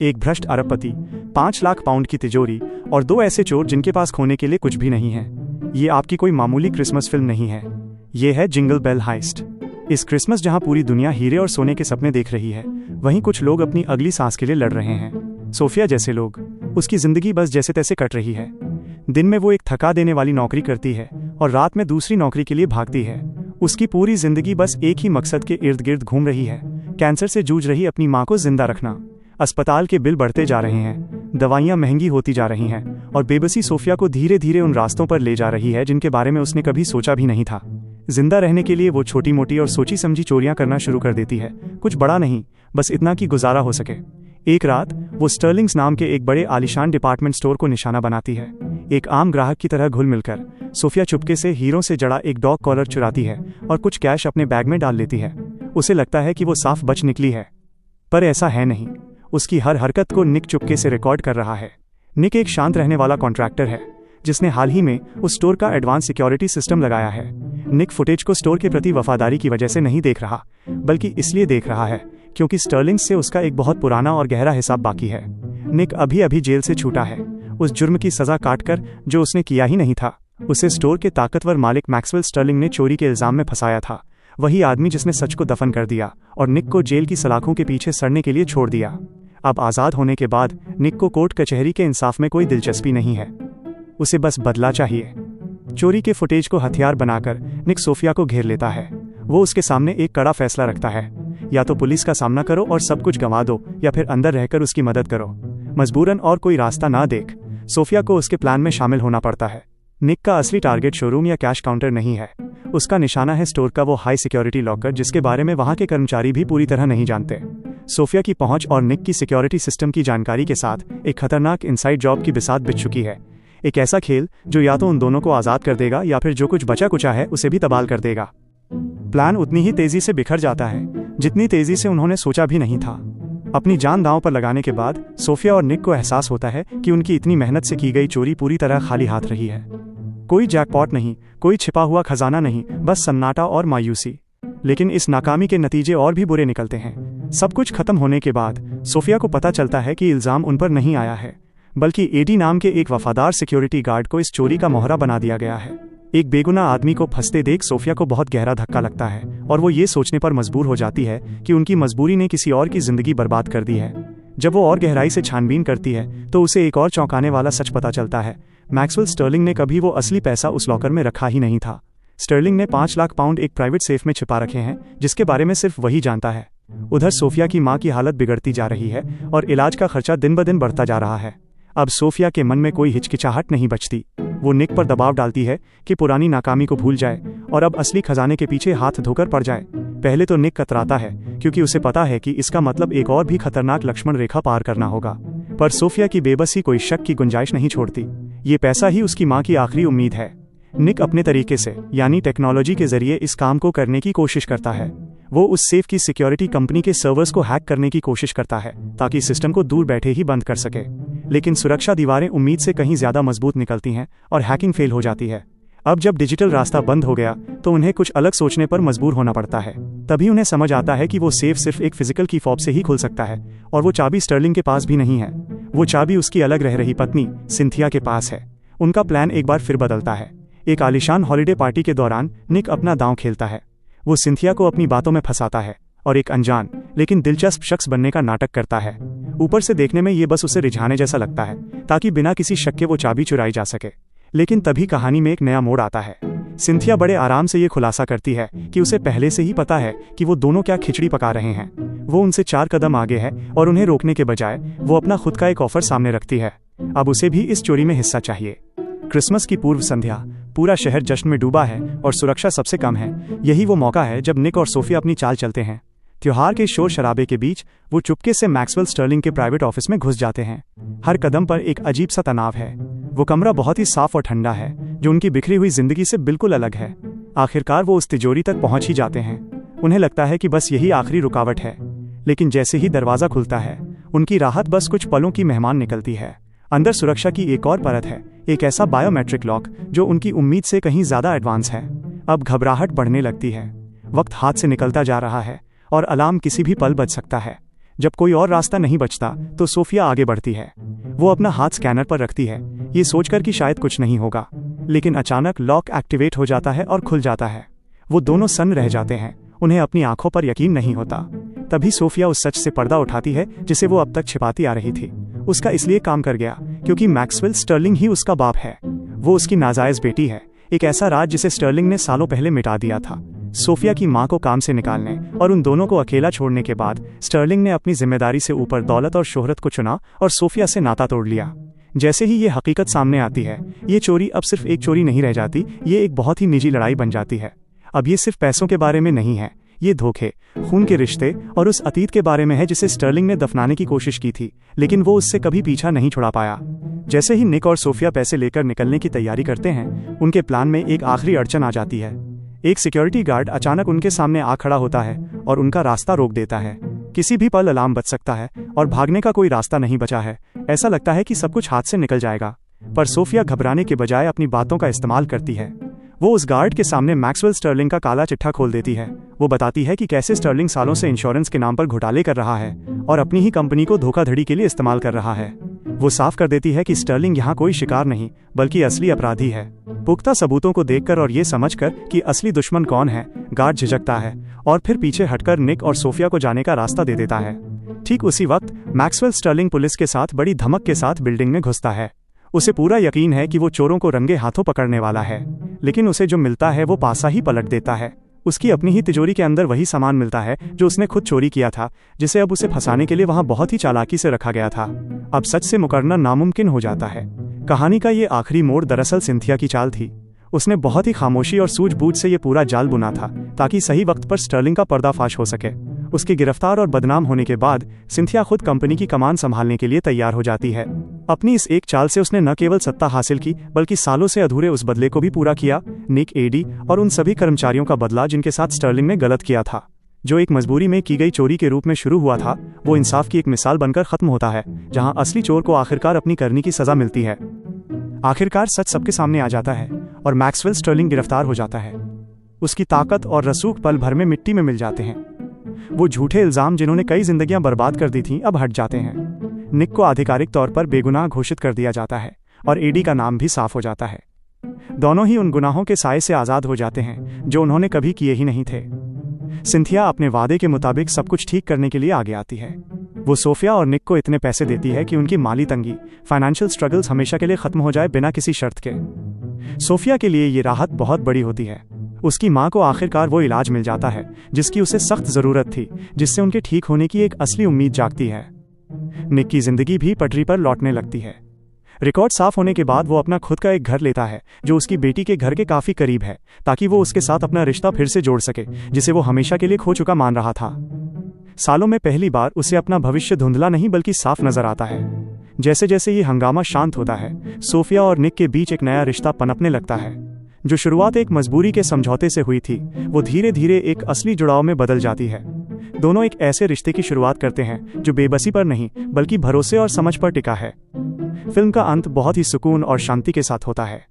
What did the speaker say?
एक भ्रष्ट अरबपति, 5 लाख पाउंड की तिजोरी और 2 ऐसे चोर जिनके पास खोने के लिए कुछ भी नहीं है। ये आपकी कोई मामूली क्रिसमस फिल्म नहीं है। ये है जिंगल बेल हाइस्ट। इस क्रिसमस जहां पूरी दुनिया हीरे और सोने के सपने देख रही है, वहीं कुछ लोग अपनी अगली सांस के लिए लड़ रहे हैं। सोफिया जैसे लोग। उसकी जिंदगी बस जैसे तैसे कट रही है। दिन में वो एक थका देने वाली नौकरी करती है और रात में दूसरी नौकरी के लिए भागती है। उसकी पूरी जिंदगी बस एक ही मकसद के इर्द गिर्द घूम रही है, कैंसर से जूझ रही अपनी माँ को जिंदा रखना। अस्पताल के बिल बढ़ते जा रहे हैं, दवाइयाँ महंगी होती जा रही हैं और बेबसी सोफिया को धीरे धीरे उन रास्तों पर ले जा रही है जिनके बारे में उसने कभी सोचा भी नहीं था। जिंदा रहने के लिए वो छोटी मोटी और सोची समझी चोरियां करना शुरू कर देती है। कुछ बड़ा नहीं, बस इतना कि गुजारा हो सके। एक रात वो स्टर्लिंग्स नाम के एक बड़े आलीशान डिपार्टमेंट स्टोर को निशाना बनाती है। एक आम ग्राहक की तरह घुल मिलकर सोफिया चुपके से हीरों से जड़ा एक डॉग कॉलर चुराती है और कुछ कैश अपने बैग में डाल लेती है। उसे लगता है कि वो साफ बच निकली है, पर ऐसा है नहीं। उसकी हर हरकत को निक चुपके से रिकॉर्ड कर रहा है। निक एक शांत रहने वाला कॉन्ट्रैक्टर है जिसने हाल ही में उस स्टोर का एडवांस सिक्योरिटी सिस्टम लगाया है। निक फुटेज को स्टोर के प्रति वफादारी की वजह से नहीं देख रहा, बल्कि इसलिए देख रहा है क्योंकि स्टर्लिंग्स से उसका एक बहुत पुराना और गहरा हिसाब बाकी है। निक अभी अभी जेल से छूटा है, उस जुर्म की सजा काटकर जो उसने किया ही नहीं था। उसे स्टोर के ताकतवर मालिक मैक्सवेल स्टर्लिंग ने चोरी के इल्जाम में फंसाया था। वही आदमी जिसने सच को दफन कर दिया और निक को जेल की सलाखों के पीछे सड़ने के लिए छोड़ दिया। अब आज़ाद होने के बाद निक को कोर्ट कचहरी के इंसाफ में कोई दिलचस्पी नहीं है। उसे बस बदला चाहिए। चोरी के फुटेज को हथियार बनाकर निक सोफिया को घेर लेता है। वो उसके सामने एक कड़ा फैसला रखता है, या तो पुलिस का सामना करो और सब कुछ गंवा दो, या फिर अंदर रहकर उसकी मदद करो। मजबूरन और कोई रास्ता ना देख सोफिया को उसके प्लान में शामिल होना पड़ता है। निक का असली टारगेट शोरूम या कैश काउंटर नहीं है। उसका निशाना है स्टोर का वो हाई सिक्योरिटी लॉकर जिसके बारे में वहां के कर्मचारी भी पूरी तरह नहीं जानते। सोफिया की पहुंच और निक की सिक्योरिटी सिस्टम की जानकारी के साथ एक खतरनाक इनसाइड जॉब की बिसात बिछ चुकी है। एक ऐसा खेल जो या तो उन दोनों को आज़ाद कर देगा या फिर जो कुछ बचा कुचा है उसे भी तबाह कर देगा। प्लान उतनी ही तेजी से बिखर जाता है जितनी तेजी से उन्होंने सोचा भी नहीं था। अपनी जान दांव पर लगाने के बाद सोफिया और निक को एहसास होता है कि उनकी इतनी मेहनत से की गई चोरी पूरी तरह खाली हाथ रही है। कोई जैकपॉट नहीं, कोई छिपा हुआ खजाना नहीं, बस सन्नाटा और मायूसी। लेकिन इस नाकामी के नतीजे और भी बुरे निकलते हैं। सब कुछ खत्म होने के बाद सोफिया को पता चलता है कि इल्जाम उन पर नहीं आया है, बल्कि एडी नाम के एक वफादार सिक्योरिटी गार्ड को इस चोरी का मोहरा बना दिया गया है। एक बेगुनाह आदमी को फंसते देख सोफिया को बहुत गहरा धक्का लगता है और वो ये सोचने पर मजबूर हो जाती है कि उनकी मजबूरी ने किसी और की जिंदगी बर्बाद कर दी है। जब वो और गहराई से छानबीन करती है तो उसे एक और चौंकाने वाला सच पता चलता है। मैक्सवेल स्टर्लिंग ने कभी वो असली पैसा उस लॉकर में रखा ही नहीं था। स्टर्लिंग ने 5 लाख पाउंड एक प्राइवेट सेफ में छिपा रखे हैं जिसके बारे में सिर्फ वही जानता है। उधर सोफिया की माँ की हालत बिगड़ती जा रही है और इलाज का खर्चा दिन ब दिन बढ़ता जा रहा है। अब सोफिया के मन में कोई हिचकिचाहट नहीं बचती। वो निक पर दबाव डालती है कि पुरानी नाकामी को भूल जाए और अब असली खजाने के पीछे हाथ धोकर पड़ जाए। पहले तो निक कतराता है क्योंकि उसे पता है कि इसका मतलब एक और भी खतरनाक लक्ष्मण रेखा पार करना होगा, पर सोफिया की बेबसी कोई शक की गुंजाइश नहीं छोड़ती। ये पैसा ही उसकी माँ की आखिरी उम्मीद है। निक अपने तरीके से यानी टेक्नोलॉजी के जरिए इस काम को करने की कोशिश करता है। वो उस सेफ की सिक्योरिटी कंपनी के सर्वर्स को हैक करने की कोशिश करता है ताकि सिस्टम को दूर बैठे ही बंद कर सके। लेकिन सुरक्षा दीवारें उम्मीद से कहीं ज्यादा मजबूत निकलती हैं और हैकिंग फेल हो जाती है। अब जब डिजिटल रास्ता बंद हो गया तो उन्हें कुछ अलग सोचने पर मजबूर होना पड़ता है। तभी उन्हें समझ आता है कि वो सेफ सिर्फ एक फिजिकल की फॉब से ही खुल सकता है और वो चाबी स्टर्लिंग के पास भी नहीं है। वो चाबी उसकी अलग रह रही पत्नी सिंथिया के पास है। उनका प्लान एक बार फिर बदलता है। एक आलीशान हॉलिडे पार्टी के दौरान निक अपना दांव खेलता है। वो सिंथिया को अपनी बातों में फंसाता है और एक अनजान लेकिन दिलचस्प शख्स बनने का नाटक करता है। ऊपर से देखने में ये बस उसे रिझाने जैसा लगता है ताकि बिना किसी शक के वो चाबी चुराई जा सके। लेकिन तभी कहानी में एक नया मोड़ आता है। सिंथिया बड़े आराम से ये खुलासा करती है कि उसे पहले से ही पता है कि वो दोनों क्या खिचड़ी पका रहे हैं। वो उनसे 4 कदम आगे है और उन्हें रोकने के बजाय वो अपना खुद का एक ऑफर सामने रखती है। अब उसे भी इस चोरी में हिस्सा चाहिए। क्रिसमस की पूर्व संध्या, पूरा शहर जश्न में डूबा है और सुरक्षा सबसे कम है। यही वो मौका है जब निक और सोफिया अपनी चाल चलते हैं। त्योहार के शोर शराबे के बीच वो चुपके से मैक्सवेल स्टर्लिंग के प्राइवेट ऑफिस में घुस जाते हैं। हर कदम पर एक अजीब सा तनाव है। वो कमरा बहुत ही साफ और ठंडा है जो उनकी बिखरी हुई जिंदगी से बिल्कुल अलग है। आखिरकार वो उस तिजोरी तक पहुंच ही जाते हैं। उन्हें लगता है कि बस यही आखिरी रुकावट है, लेकिन जैसे ही दरवाजा खुलता है उनकी राहत बस कुछ पलों की मेहमान निकलती है। अंदर सुरक्षा की एक और परत है, एक ऐसा बायोमेट्रिक लॉक जो उनकी उम्मीद से कहीं ज्यादा एडवांस है। अब घबराहट बढ़ने लगती है। वक्त हाथ से निकलता जा रहा है और अलार्म किसी भी पल बज सकता है। जब कोई और रास्ता नहीं बचता तो सोफिया आगे बढ़ती है। वो अपना हाथ स्कैनर पर रखती है, ये सोचकर कि शायद कुछ नहीं होगा, लेकिन अचानक लॉक एक्टिवेट हो जाता है और खुल जाता है। वो दोनों सन्न रह जाते हैं, उन्हें अपनी आंखों पर यकीन नहीं होता। तभी सोफिया उस सच से पर्दा उठाती है जिसे वो अब तक छिपाती आ रही थी। उसका इसलिए काम कर गया क्योंकि मैक्सवेल स्टर्लिंग ही उसका बाप है। वो उसकी नाजायज बेटी है, एक ऐसा राज जिसे स्टर्लिंग ने सालों पहले मिटा दिया था। सोफिया की मां को काम से निकालने और उन दोनों को अकेला छोड़ने के बाद स्टर्लिंग ने अपनी जिम्मेदारी से ऊपर दौलत और शोहरत को चुना और सोफिया से नाता तोड़ लिया। जैसे ही ये हकीकत सामने आती है, ये चोरी अब सिर्फ एक चोरी नहीं रह जाती, ये एक बहुत ही निजी लड़ाई बन जाती है। अब ये सिर्फ पैसों के बारे में नहीं है, ये धोखे, खून के रिश्ते और उस अतीत के बारे में है जिसे स्टर्लिंग ने दफनाने की कोशिश की थी, लेकिन वो उससे कभी पीछा नहीं छुड़ा पाया। जैसे ही निक और सोफिया पैसे लेकर निकलने की तैयारी करते हैं, उनके प्लान में एक आखिरी अड़चन आ जाती है। एक सिक्योरिटी गार्ड अचानक उनके सामने आ खड़ा होता है और उनका रास्ता रोक देता है। किसी भी पल अलार्म बज सकता है और भागने का कोई रास्ता नहीं बचा है। ऐसा लगता है कि सब कुछ हाथ से निकल जाएगा, पर सोफिया घबराने के बजाय अपनी बातों का इस्तेमाल करती है। वो उस गार्ड के सामने मैक्सवेल स्टर्लिंग का काला चिट्ठा खोल देती है। वो बताती है कि कैसे स्टर्लिंग सालों से इंश्योरेंस के नाम पर घोटाले कर रहा है और अपनी ही कंपनी को धोखाधड़ी के लिए इस्तेमाल कर रहा है। वो साफ कर देती है कि स्टर्लिंग यहाँ कोई शिकार नहीं बल्कि असली अपराधी है। पुख्ता सबूतों को देखकर और ये समझकर कि असली दुश्मन कौन है, गार्ड झिझकता है और फिर पीछे हटकर निक और सोफिया को जाने का रास्ता दे देता है। ठीक उसी वक्त मैक्सवेल स्टर्लिंग पुलिस के साथ बड़ी धमक के साथ बिल्डिंग में घुसता है। उसे पूरा यकीन है कि वो चोरों को रंगे हाथों पकड़ने वाला है, लेकिन उसे जो मिलता है वो पासा ही पलट देता है। उसकी अपनी ही तिजोरी के अंदर वही सामान मिलता है जो उसने खुद चोरी किया था, जिसे अब उसे फंसाने के लिए वहां बहुत ही चालाकी से रखा गया था। अब सच से मुकरना नामुमकिन हो जाता है। कहानी का ये आखिरी मोड़ दरअसल सिंथिया की चाल थी। उसने बहुत ही खामोशी और सूझबूझ से ये पूरा जाल बुना था ताकि सही वक्त पर स्टर्लिंग का पर्दाफाश हो सके। उसके गिरफ्तार और बदनाम होने के बाद सिंथिया खुद कंपनी की कमान संभालने के लिए तैयार हो जाती है। अपनी इस एक चाल से उसने न केवल सत्ता हासिल की बल्कि सालों से अधूरे उस बदले को भी पूरा किया, निक, एडी और उन सभी कर्मचारियों का बदला जिनके साथ स्टर्लिंग ने गलत किया था। जो एक मजबूरी में की गई चोरी के रूप में शुरू हुआ था, वो इंसाफ की एक मिसाल बनकर खत्म होता है, जहां असली चोर को आखिरकार अपनी करनी की सजा मिलती है। आखिरकार सच सबके सामने आ जाता है और मैक्सवेल स्टर्लिंग गिरफ्तार हो जाता है। उसकी ताकत और रसूख पल भर में मिट्टी में मिल जाते हैं। वो झूठे इल्जाम जिन्होंने कई जिंदगियां बर्बाद कर दी थीं अब हट जाते हैं। निक को आधिकारिक तौर पर बेगुनाह घोषित कर दिया जाता है और एडी का नाम भी साफ हो जाता है। दोनों ही उन गुनाहों के साए से आजाद हो जाते हैं जो उन्होंने कभी किए ही नहीं थे। सिंथिया अपने वादे के मुताबिक सब कुछ ठीक करने के लिए आगे आती है। वो सोफिया और निक को इतने पैसे देती है कि उनकी माली तंगी, फाइनेंशियल स्ट्रगल्स हमेशा के लिए खत्म हो जाए बिना किसी शर्त के। सोफिया के लिए ये राहत बहुत बड़ी होती है। उसकी मां को आखिरकार वो इलाज मिल जाता है जिसकी उसे सख्त जरूरत थी, जिससे उनके ठीक होने की एक असली उम्मीद जागती है। निक की जिंदगी भी पटरी पर लौटने लगती है। रिकॉर्ड साफ होने के बाद वो अपना खुद का एक घर लेता है जो उसकी बेटी के घर के काफी करीब है, ताकि वो उसके साथ अपना रिश्ता फिर से जोड़ सके जिसे वो हमेशा के लिए खो चुका मान रहा था। सालों में पहली बार उसे अपना भविष्य धुंधला नहीं बल्कि साफ नजर आता है। जैसे जैसे ये हंगामा शांत होता है, सोफिया और निक के बीच एक नया रिश्ता पनपने लगता है। जो शुरुआत एक मजबूरी के समझौते से हुई थी, वो धीरे धीरे एक असली जुड़ाव में बदल जाती है। दोनों एक ऐसे रिश्ते की शुरुआत करते हैं जो बेबसी पर नहीं बल्कि भरोसे और समझ पर टिका है। फिल्म का अंत बहुत ही सुकून और शांति के साथ होता है।